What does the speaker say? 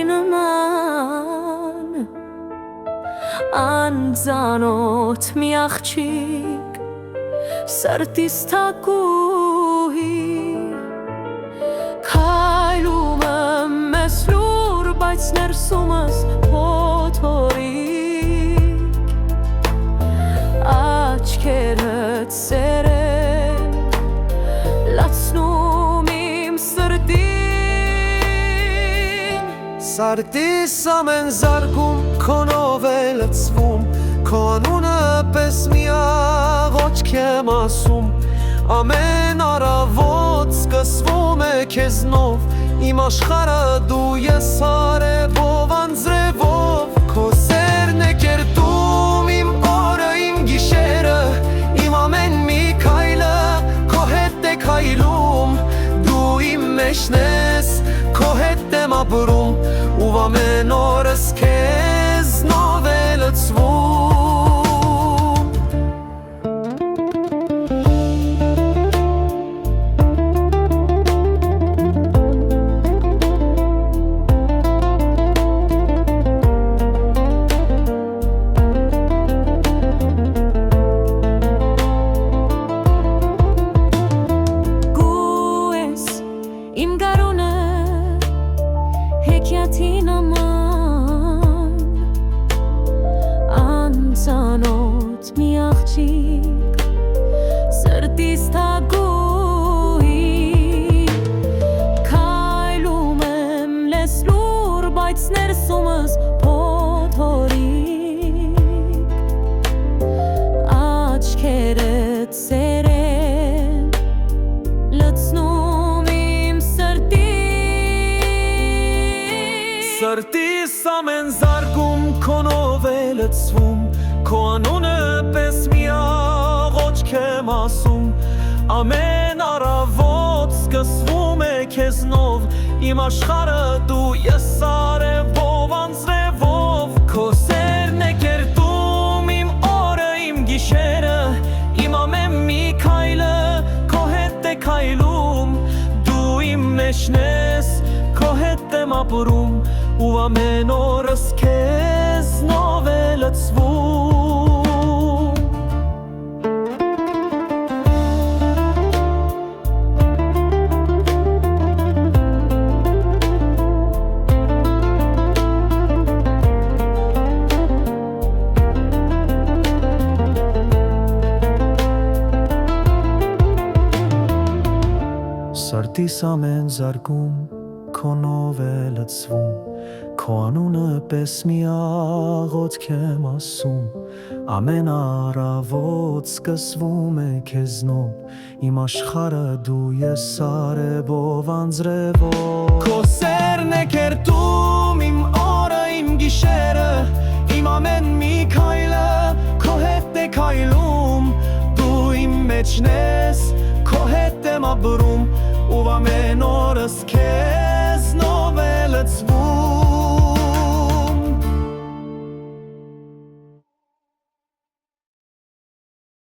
նման անծանոթ մի աղջիկ սրտիս թակուհի քայլում եմ մեզ լուր բայց ներսումս փոթորիկ աչքերդ սերեն լացնում իմ սրտին Սարդիս ամեն զարգում քոնով է լցվում Քո անունը պես մի աղոչք եմ ասում Ամեն առավոտ սկսվում է քեզնով Իմ աշխարհը դու ես արևով անձրևով Քո սերն է կերտում իմ օրը իմ գիշերը Իմ ամեն մի քայլը քո հետ է քայլում Դու իմ մեջն ես քո հետ եմ ապրում Ու ամեն օրս քեզնով է լցվում Իմ գարունը հեքիաթի նման անծանոթ մի աղջիկ սրտիս թակուհի քայլում եմ լես լուր բայց ներսումս փոթորիկ աչքերդ սերեն լցնում Սրտիս ամեն զարգում քոնով է լցվում Քո անունը պես մի աղոչք եմ ասում Ամեն առավոտ սկսվում է քեզնով Իմ աշխարհը դու ես արևով անձրևով Քո սերն է կերտում իմ օրը իմ գիշերը Իմ ամեն մի քայլը քո հետ է քայլում Դու իմ մեջն ես քո հետ եմ ապրում Ու ամեն օրս քեզնով է լցվում Սրտիս ամեն զարգում քոնով է լցվում Քո անունը պես մի աղոթք եմ ասում Ամեն առավոտ սկսվում է քեզնով Իմ աշխարհը դու ես արևով անձրևով Քո սերն է կերտում իմ օրը իմ գիշերը Իմ ամեն մի քայլը քո հետ է քայլում Դու իմ մեջն ես քո հետ եմ ապրում Ու ամեն օրս քեզնով է լցվում